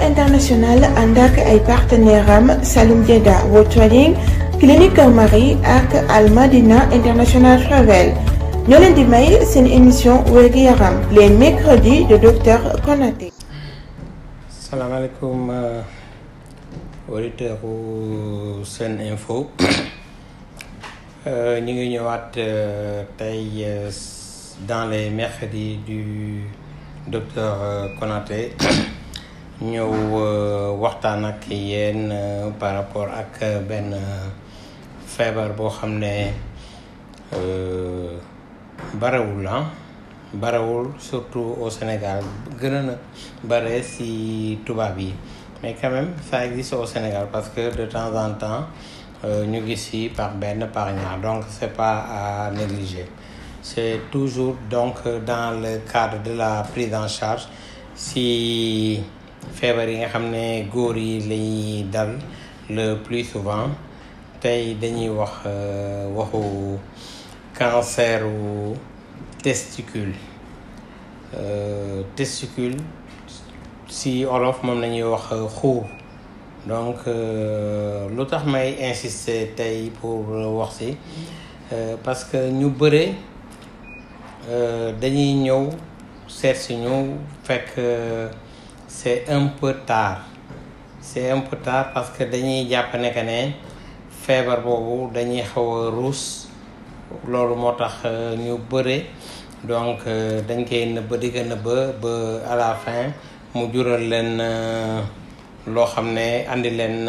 International ànd ak ay partenaire am Saloum Dieda World Trading, Clinique Kër Marie ak Al Madina International Travel ñoo leen di may seen émission wérgu yaram les mercredis de docteur Konaté. Salaamaaleykum auditeur u Sen Info ñu ngi ñëwaat tey dans les mercredis du docteur Konaté ñëw waxtaan ak yéen par rapport ak benn feebar boo xam ne barewul surtout au Sénégal gën a bare si tubaab yi mais quand même ça existe au Sénégal parce que de temps en temps ñu gis si par benn par ñaar donc c'est pas à négliger. C'est toujours donc dans le cadre de la prise en charge si feebar yi nga xam ne góor yi lañuy dal le plus souvent. Tey dañuy waxu cancer u testicule si olof moom lañuy wax xuur. Donc lu tax may insister tey pour wax si parce que ñu bëre dañuy ñëw seet si ñu fekk c'est un peu tard parce que dañuy jàpp ne que ne feebar boobu dañuy xaw a ruus loolu moo tax ñu bëre donc dañ koy nëbba di ko nëbba ba à la fin mu jural leen loo xam ne andi leen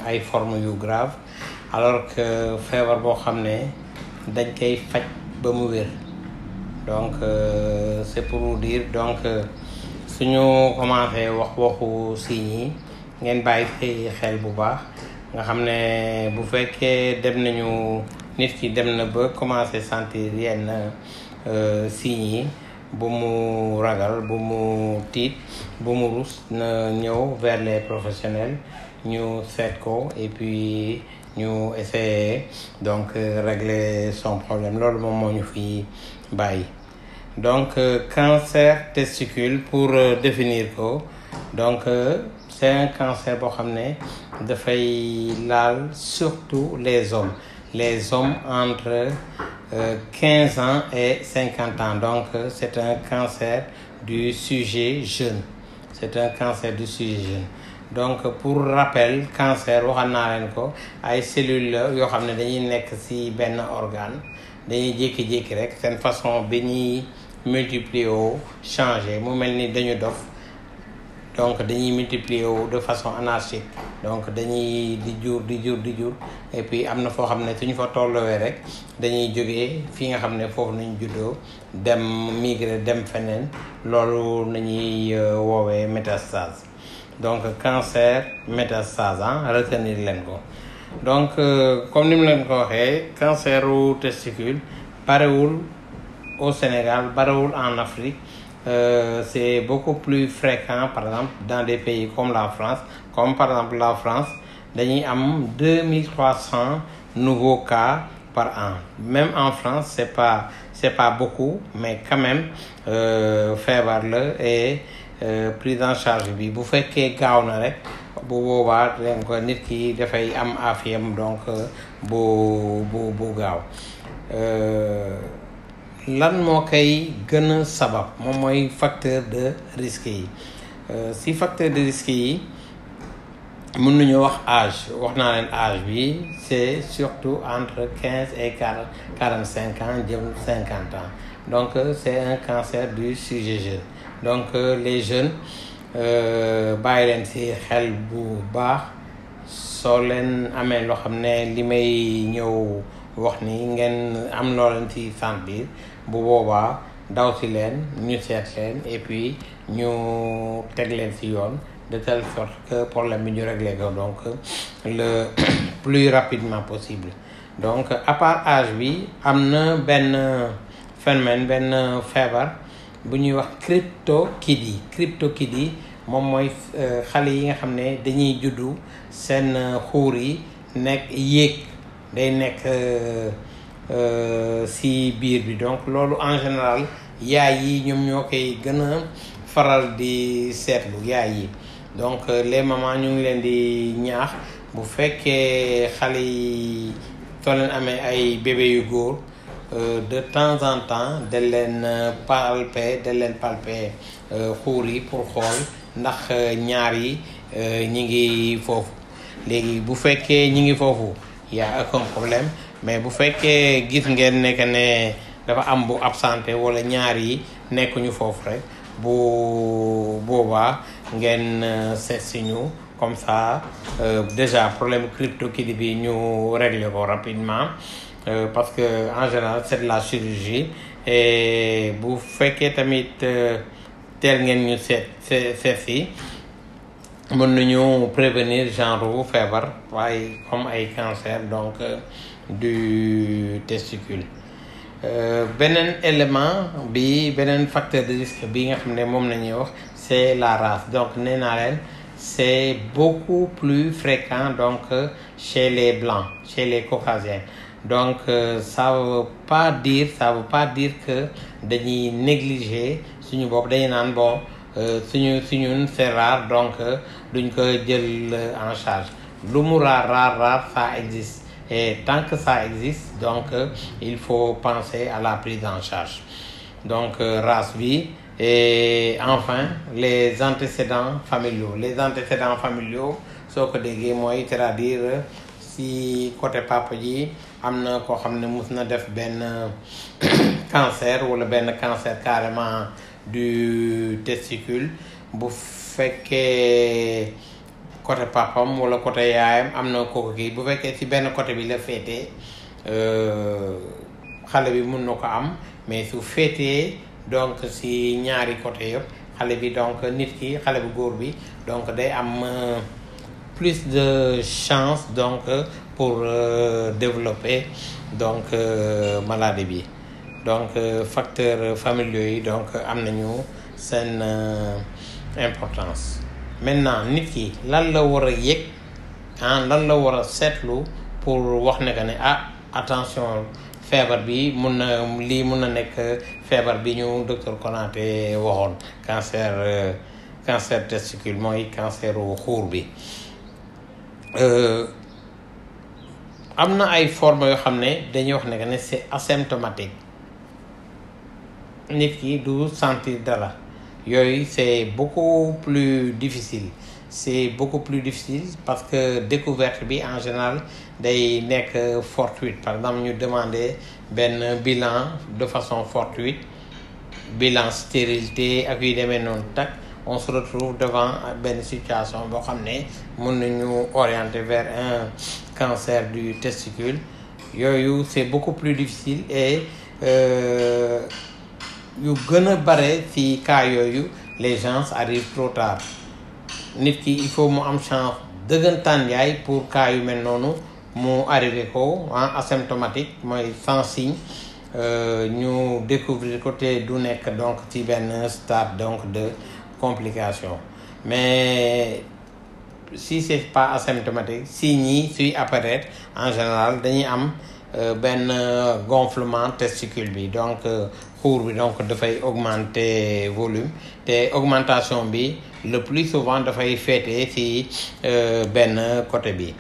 ay formes yu grave alors que feebar boo xam ne dañ koy faj ba mu wér. Donc c'est pour vous dire donc suñu commencé waxu signes yi ngeen bàyyi xel bu baax nga xam ne bu fekkee nit ki dem na ba commencé sentir yenn signes yi bu mu ragal bu mu tiit bu mu rus na ñëw vers les professionnels ñu seet ko et puis ñu essayer donc régler son problème loolu moom moo ñu fi bàyyi. Donc cancer testicule pour définir ko donc c'est un cancer boo xam ne dafay laal surtout les hommes entre 15 ans et 50 ans. Donc c'est un cancer du sujet jeune. Donc pour rappel cancer waxal naa leen ko ay cellules la yoo xam ne dañuy nekk ci benn organe dañuy jékki-jékki rek seen façon bi ñuy multiplier wu changer mu mel ni dañu dof donc dañuy multiplier wu de façon anarchique donc dañuy di jur et puis am na foo xam ne suñu fa tolluwee rek dañuy jógee fi nga xam ne foofu nañu juddoo dem migrer dem feneen loolu nañuy woowee métastase. Donc cancer métastase retenir leen ko. Donc comme ni mu leen ko waxee cancer u testicule barewul au Sénégal barewul en Afrique. C'est beaucoup plus fréquent par exemple dans des pays comme la France. Comme par exemple la France dañuy am 2300 nouveaux cas par an. Même en France c'est pas beaucoup mais quand même feebar la et prise en charge bi bu fekkee gaaw na rek bu boobaa leen ko nit ki dafay am afiyam donc bu gaaw. Lan moo koy gën a sabab moom mooy facteur de risque yi si facteur de risque yi mën nañu wax wax naa leen âge bi c'est surtout entre 15 et 45 ans jëm 50 ans. Donc c'est un cancer du sujet jeune. Donc les jeunes bàyyi leen ci xel bu baax soo leen amee loo xam ne li may ñëw wax ni ngeen am loo leen ci sentir bu boobaa daw ci leen ñu seet leen et puis ñu teg leen ci yoon de telle sorte que problème bi ñu régler ko donc le plus rapidement possible. Donc à part âge bi am na benn phénomène benn feebar bu ñuy wax cryptorchidie moom mooy xale yi nga xam ne dañuy juddu seen xuur yi day nekk si biir bi. Donc loolu en général yaay yi ñoom ñoo koy gën a faral di seetlu yaay yi donc les mamans ñu ngi leen di ñaax bu fekkee xale yi soo leen amee ay bébé yu góor de temps en temps de leen palper xuur yi pour xool ndax ñaar yi ñi ngi foofu. léegi bu fekkee ñi ngi foofu y a aucun problème, mais bu fekkee gis ngeen ne que ne dafa am bu absenté wala ñaar yi nekkuñu foofu rek bu boobaa ngeen seet si ñu comme ça déjà problème cryptokidney bi ñu régler ko rapidement parce que en général c'est de la chirurgie et bu fekkee tamit teel ngeen ñu seet si mën nañu prévenir genre feebar waaye comme ay cancer donc du testicule. Beneen élément bi beneen facteur de risque bi nga xam ne moom nañuy wax c'est la race. Donc nee naa leen c'est beaucoup plus fréquent donc chez les blancs, chez les caucasiens. Donc ça veut pas dire que dañuy négliger suñu bopp, dañuy naan bon suñun c'est rare donc duñ ko jël en charge. Lu mu rare ça existe. Et tant que ça existe, donc il faut penser à la prise en charge. Donc race bi et enfin les antécédents familiaux. Les antécédents familiaux soo ko déggee mooy c'est-à-dire si côté papa ji am na koo xam ne mus na def benn cancer wala benn cancer carrément du testicule, bu fekkee côté papam wala côté yaayam am na kooku kii, bu fekkee ci benn côté bi la féetee xale bi mun na ko am, mais su féetee donc si ñaari côté yëpp xale bi donc nit ki xale bu góor bi donc day am plus de chance donc pour développer donc maladie bi. Donc facteurs familiaux yi donc am nañu seen importance. Maintenant nit ki lan la war a yëg lan la war a seetlu pour wax ne que ne attention feebar bi mun na nekk feebar bi ñu docteur Konaté waxoon, cancer testicule mooy canceru xuur bi. Am na ay formes yoo xam ne dañuy wax ne que ne c'est asymptomatique, nit ki du sentir dara. Yooyu c'est beaucoup plus difficile parce que découverte bi en général day nekk fortuite. Par exemple ñu demander benn bilan de façon fortuite, bilan stérilité ak yu demee noonu tak on se retrouve devant benn situation boo xam ne mën nañu orienter vers un cancer du testicule. Yooyu c'est beaucoup plus difficile et yu gën a bare ci cas yooyu les gens arrivent trop tard. Nit ki il faut mu am chance dëggantaan yaay pour cas yu mel noonu mu arrivé ko asymptomatique mooy sans signe, ñu découvrir ko te du nekk donc ci benn stade donc de complication. Mais si c'est pas asymptomatique, signes yi suy apparaître en général dañuy am benn gonflement testicule bi, donc xuur bi donc dafay augmenter volume te augmentation bi le plus souvent dafay féete ci benn côté bi.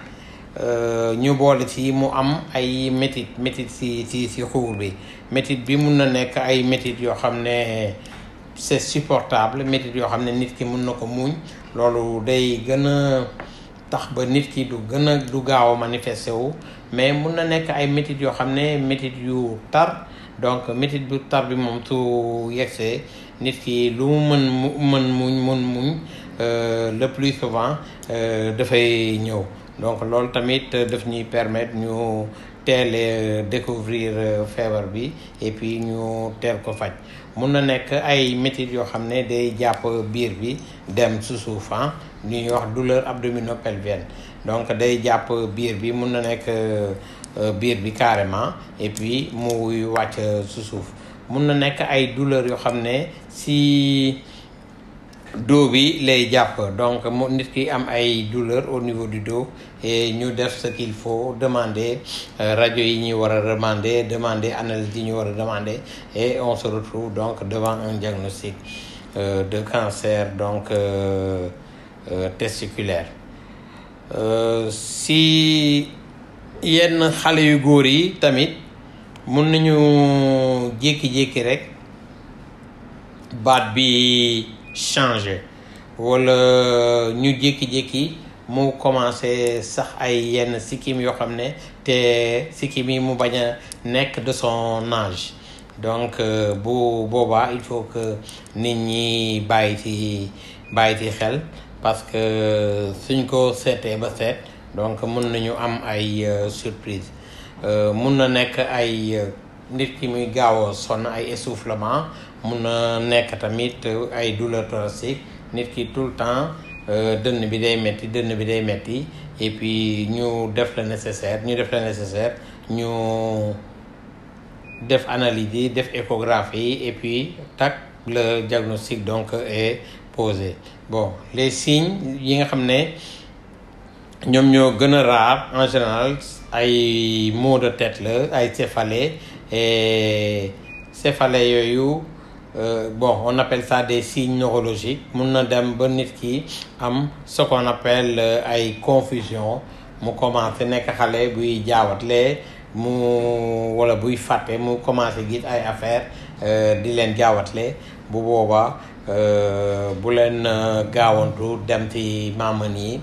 Ñu boole ci mu am ay métit ci xuur bi. Métit bi mun na nekk ay métit yoo xam ne c'est supportable, métit yoo xam ne nit ki mun na ko muñ. Loolu day gën a tax ba nit ki du gaaw a manifesté wu, mais mun na nekk ay métit yoo xam ne métit yu tar. Donc métit bu tar bi moom su yegsee nit ki lu mu mën muñ le plus souvent dafay ñëw. Donc loolu tamit daf ñuy permettre ñu teel découvrir feebar bi et puis ñu teel ko faj. Mun na nekk ay métit yoo xam ne day jàpp biir bi dem su suuf ñuy wax douleur abdominopelvienne. Donc day jàpp biir bi, mun na nekk biir bi carrément et puis muy wàcc su suuf. Mun na nekk ay douleurs yoo xam ne si dos bi lay jàpp, donc nit ki am ay douleurs au niveau du dos et ñu def ce qu'il faut, demander rajo yi ñu war a demander analyse yi ñu war a demander et on se retrouve donc devant un diagnostic de cancer donc testiculaire. Si yenn xale yu góor yi tamit mun nañu jékki-jékki rek baat bi changer wala ñu jékki-jékki mu commencé sax ay yenn sikkim yoo xam ne te sikkim yi mu bañ a nekk de son âge. Donc bu boobaa il faut que nit ñi bàyyi ci xel parce que suñ ko seetee ba seet donc mun nañu am ay surprise. Mun na nekk ay nit ki muy gaaw a sonn ay essoufflement, mun na nekk tamit ay douleur thoracique, nit ki tout le temps dënn bi day metti et puis ñu def le nécessaire ñu def analyse yi def échographie et puis tac le diagnostic donc est posé. Bon, les signes yi nga xam ne ñoom ñoo gën a rare en général ay maux de tête la, ay céphalées et céphalées yooyu on appelle ça des signes neurologiques. Mun na dem ba nit ki am ce qu'on appelle ay confusion, mu commencé nekk xale buy jaawatle wala buy fàtte mu commencé gis ay affaire di leen jaawatle. Bu boobaa bu leen gaawantu dem ci maaman yi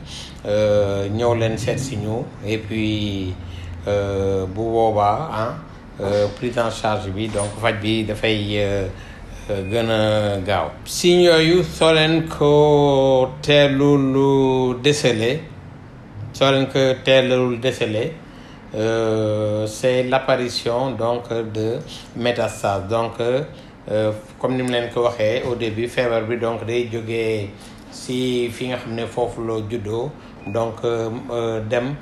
ñëw leen seet si ñu et puis bu boobaa prise en charge bi donc faj bi dafay gën a gaaw. Signes yooyu soo leen ko teelul déceler c'est l'apparition donc de métastases. Donc comme ni mu leen ko waxee au début, feebar bi donc day jógee si fi nga xam ne foofu la juddoo donc dem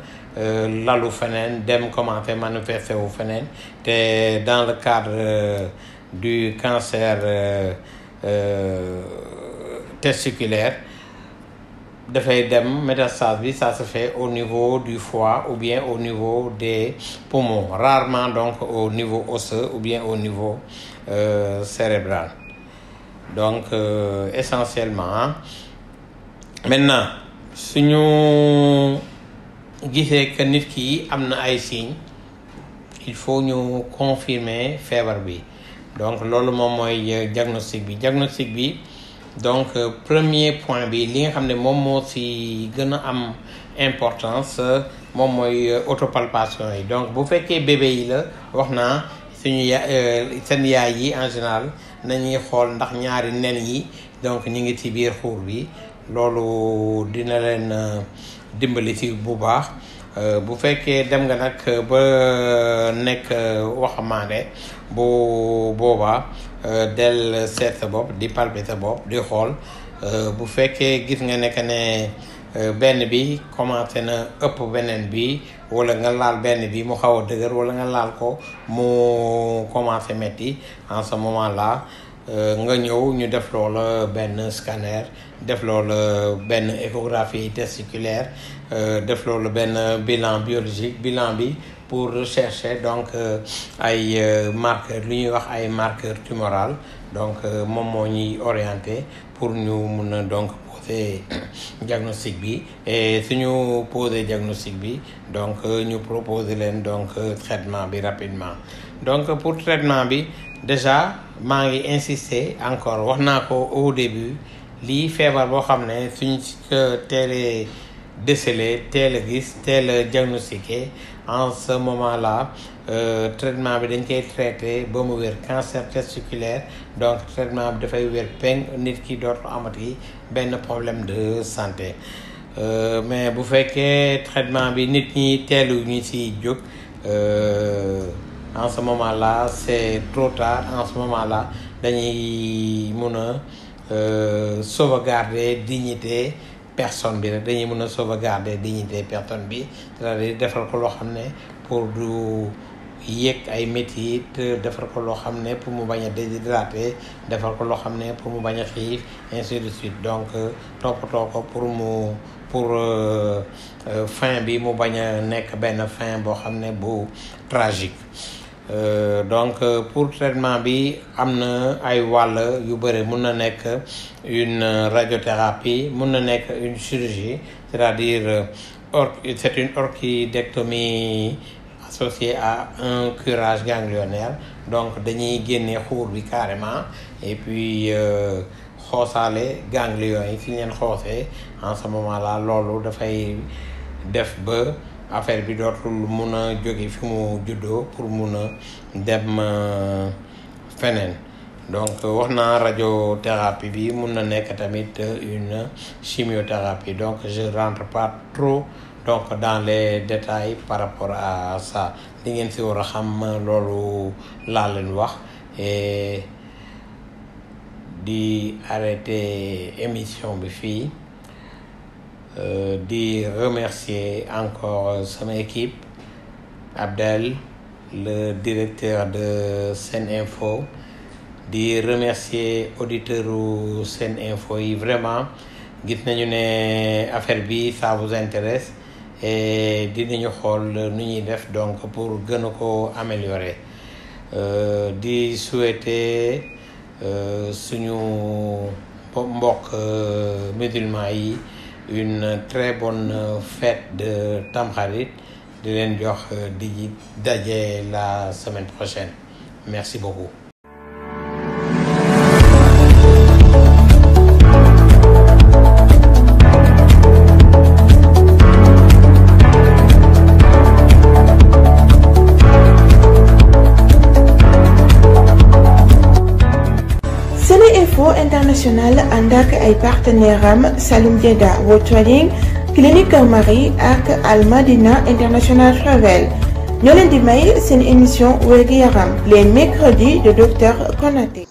lalu feneen, dem commencer manifester wu feneen. te dans le cadre du cancer testiculaire dafay dem métastase bi, ça se fait au niveau du foie ou bien au niveau des poumons, rarement donc au niveau osseux ou bien au niveau cérébral. Donc essentiellement maintenant suñu gisee que nit ki am na ay signes, il faut ñu confirmer feebar bi. Donc loolu moom mooy diagnostic bi donc premier point bi li nga xam ne moom moo ci gën a am importance moom mooy autopalpation yi. Donc bu fekkee bébé yi la, wax naa suñu seen yaay yi en général nañuy xool ndax ñaari nen yi donc ñu ngi ci biir xuur bi, loolu dina leen dimbali ci bu baax. Bu fekkee dem nga nag ba nekk waxambaane, bu boobaa del seet sa bopp, di palper sa bopp, di xool. Bu fekkee gis nga ne que ne benn bi commencé na ëpp beneen bi, wala nga laal benn bi mu xaw a dëgër, wala nga laal ko mu commencé metti, en ce moment là nga ñëw ñu def loola benn scanner, def loola benn échographie testiculaire, def loola benn bilan biologique, bilan bi pour rechercher donc ay marqueurs, lu ñuy wax ay marqueurs tumoraux. Donc moom moo ñuy orienté pour ñu mun a donc poser diagnostic bi, et suñu poser diagnostic bi donc ñu proposer leen donc traitement bi rapidement. Donc pour traitement bi déjà maa ngi insister encore, wax naa ko au début, lii feebar boo xam ne suñ ko teelee déceler, teel a gis, teel a diagnostiqué, en ce moment là traitement bi dañ koy traité ba mu wér. Cancer testiculaire, donc traitement bi dafay wér peng, nit ki dootu amati benn problème de santé. Mais bu fekkee traitement bi nit ñi teelu ñu ci jóg, en ce moment là c'est trop tard. En ce moment là dañuy mun a sauvegarder dignité personne bi rek, dañuy mun a sauvegarder dignité personne bi, c'est-à-dire defal ko loo xam ne pour du yëg ay métit, defal ko loo xam ne pour mu bañ a déshydrater, defal ko loo xam ne pour mu bañ a xiif, ainsi de suite. Donc toppatoo ko pour fin bi mu bañ a nekk benn fin boo xam ne bu tragique. donc pour traitement bi am na ay wàll yu bëri mun na nekk une radiothérapie mun na nekk une chirurgie c'est-à-dire c'est une orchidectomie associée à un curage ganglionnaire donc dañuy génne xuur bi carrément et puis xoosaale ganglions yi fi ñu leen xoosee en ce moment là loolu dafay def ba affaire bi dootul mun a jóge fi mu juddoo pour mun a dem feneen donc wax naa radiothérapie bi mun na nekk tamit une chimiothérapie donc je rentre pas trop donc dans les détails par rapport à ça li ngeen si war a xam loolu laa leen wax et di arrêter émission bi fii di remercier encore sama équipe Abdel le directeur de Sen Info di remercier auditeurs u Sen Info yi vraiment gis nañu ne affaire bi ça vous intéresse et dinañu xool nu ñuy def donc pour gën a ko améliorer di souhaiter suñu mbokk musulman yi une très bonne fête de Tamkharit di leen jox di daje la semaine prochaine merci beaucoup. Seneinfo International ànd ak ay partenaires am Saloum Dieda World Trading Clinique Kër Marie ak Al Madina International Travel ñoo leen di may seen émission wér-gu-yaram les mercredis de docteur Konaté.